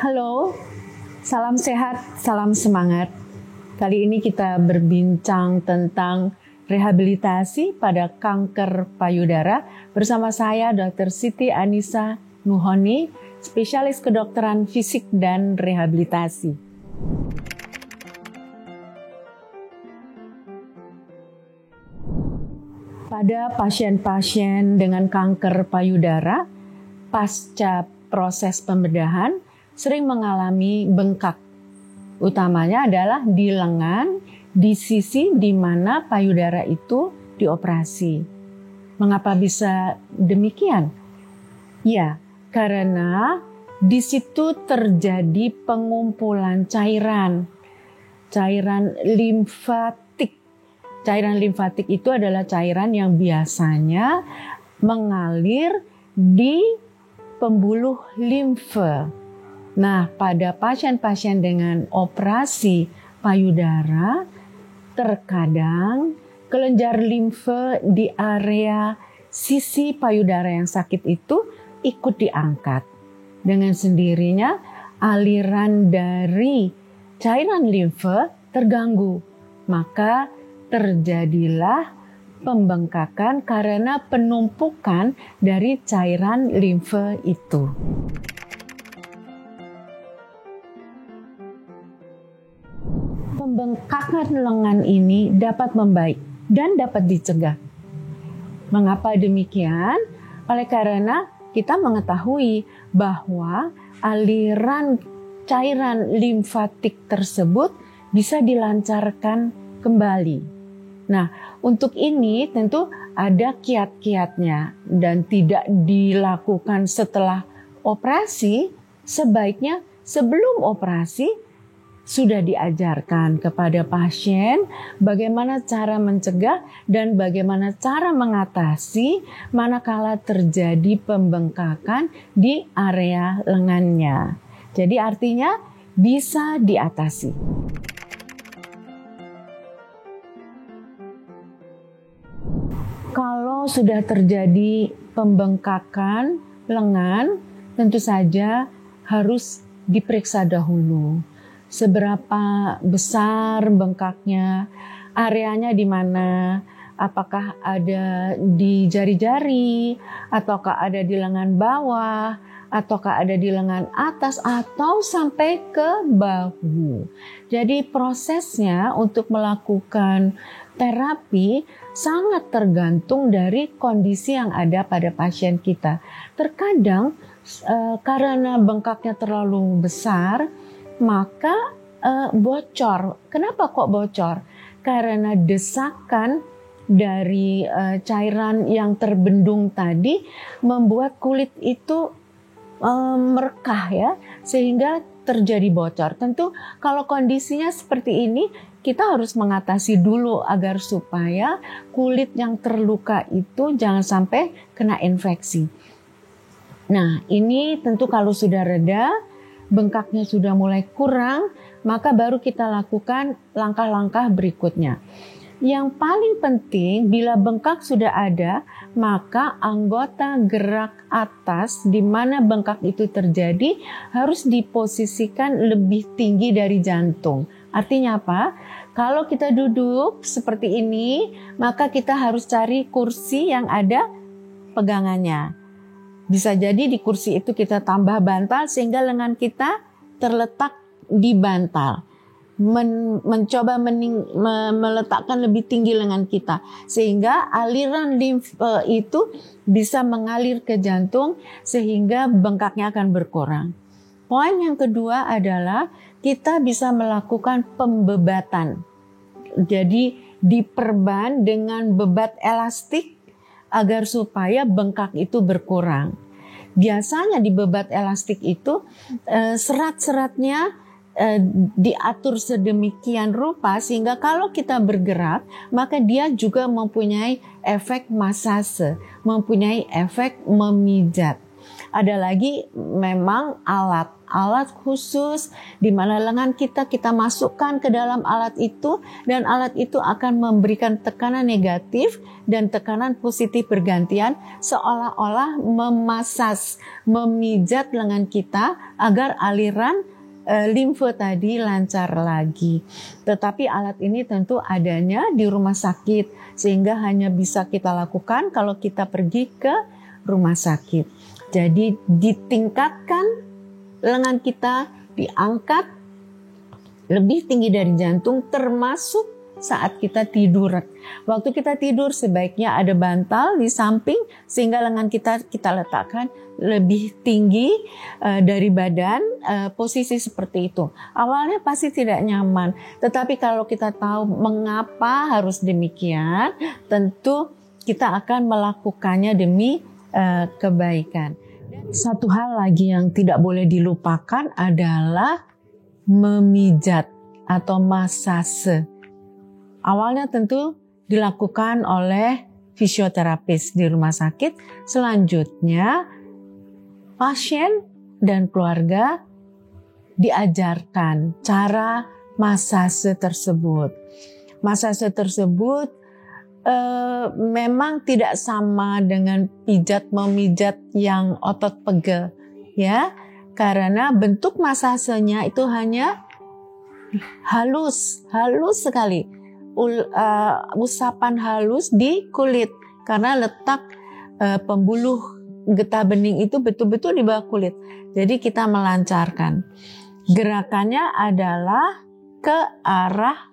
Halo, salam sehat, salam semangat. Kali ini kita berbincang tentang rehabilitasi pada kanker payudara bersama saya Dr. Siti Anisa Nuhoni, spesialis kedokteran fisik dan rehabilitasi. Pada pasien-pasien dengan kanker payudara, pasca proses pembedahan sering mengalami bengkak. Utamanya adalah di lengan, di sisi di mana payudara itu dioperasi. Mengapa bisa demikian? Ya, karena di situ terjadi pengumpulan cairan limfatik. Cairan limfatik itu adalah cairan yang biasanya mengalir di pembuluh limfe. Nah, pada pasien-pasien dengan operasi payudara, terkadang kelenjar limfe di area sisi payudara yang sakit itu ikut diangkat. Dengan sendirinya, aliran dari cairan limfe terganggu. Maka terjadilah pembengkakan karena penumpukan dari cairan limfe itu. Pembengkakan lengan ini dapat membaik dan dapat dicegah. Mengapa demikian? Oleh karena kita mengetahui bahwa aliran cairan limfatik tersebut bisa dilancarkan kembali. Nah, untuk ini tentu ada kiat-kiatnya dan tidak dilakukan setelah operasi. Sebaiknya sebelum operasi sudah diajarkan kepada pasien bagaimana cara mencegah dan bagaimana cara mengatasi manakala terjadi pembengkakan di area lengannya. Jadi artinya bisa diatasi. Kalau sudah terjadi pembengkakan lengan, tentu saja harus diperiksa dahulu. Seberapa besar bengkaknya, areanya di mana, apakah ada di jari-jari, ataukah ada di lengan bawah, ataukah ada di lengan atas, atau sampai ke bahu. Jadi prosesnya untuk melakukan terapi sangat tergantung dari kondisi yang ada pada pasien kita. Terkadang karena bengkaknya terlalu besar, maka bocor. Kenapa kok bocor? Karena desakan dari cairan yang terbendung tadi membuat kulit itu merekah ya, sehingga terjadi bocor. Tentu kalau kondisinya seperti ini, kita harus mengatasi dulu agar supaya kulit yang terluka itu jangan sampai kena infeksi. Nah, ini tentu kalau sudah reda, bengkaknya sudah mulai kurang, maka baru kita lakukan langkah-langkah berikutnya. Yang paling penting, bila bengkak sudah ada, maka anggota gerak atas di mana bengkak itu terjadi harus diposisikan lebih tinggi dari jantung. Artinya apa? Kalau kita duduk seperti ini, maka kita harus cari kursi yang ada pegangannya. Bisa jadi di kursi itu kita tambah bantal sehingga lengan kita terletak di bantal. Mencoba meletakkan lebih tinggi lengan kita sehingga aliran limfe itu bisa mengalir ke jantung sehingga bengkaknya akan berkurang. Poin yang kedua adalah kita bisa melakukan pembebatan. Jadi diperban dengan bebat elastik agar supaya bengkak itu berkurang. Biasanya di bebat elastik itu serat-seratnya diatur sedemikian rupa sehingga kalau kita bergerak maka dia juga mempunyai efek masase, mempunyai efek memijat. Ada lagi memang alat khusus di mana lengan kita masukkan ke dalam alat itu, dan alat itu akan memberikan tekanan negatif dan tekanan positif bergantian, seolah-olah memijat lengan kita agar aliran limfe tadi lancar lagi. Tetapi alat ini tentu adanya di rumah sakit, sehingga hanya bisa kita lakukan kalau kita pergi ke rumah sakit. Jadi ditingkatkan lengan kita, diangkat lebih tinggi dari jantung, termasuk saat kita tidur. Waktu kita tidur sebaiknya ada bantal di samping sehingga lengan kita letakkan lebih tinggi dari badan, posisi seperti itu. Awalnya pasti tidak nyaman, tetapi kalau kita tahu mengapa harus demikian, tentu kita akan melakukannya demi kebaikan. Satu hal lagi yang tidak boleh dilupakan adalah memijat atau masase. Awalnya tentu dilakukan oleh fisioterapis di rumah sakit. Selanjutnya pasien dan keluarga diajarkan cara masase tersebut. Masase tersebut memang tidak sama dengan memijat yang otot pegel, ya, karena bentuk masasenya itu hanya halus sekali. Usapan halus di kulit, karena letak pembuluh getah bening itu betul-betul di bawah kulit. Jadi kita melancarkan. Gerakannya adalah ke arah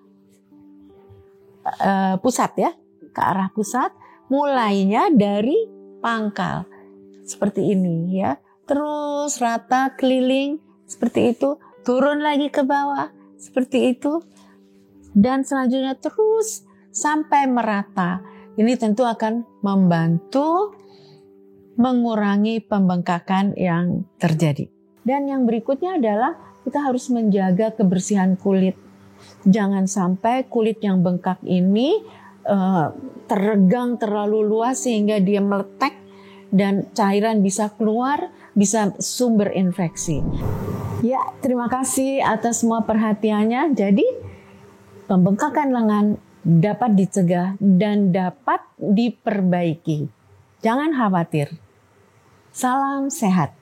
pusat, ya, ke arah pusat. Mulainya dari pangkal seperti ini, ya, terus rata keliling seperti itu, turun lagi ke bawah seperti itu, dan selanjutnya terus sampai merata. Ini tentu akan membantu mengurangi pembengkakan yang terjadi. Dan yang berikutnya adalah kita harus menjaga kebersihan kulit. Jangan sampai kulit yang bengkak ini teregang terlalu luas sehingga dia meletek dan cairan bisa keluar, bisa sumber infeksi. Ya, terima kasih atas semua perhatiannya. Jadi pembengkakan lengan dapat dicegah dan dapat diperbaiki. Jangan khawatir. Salam sehat.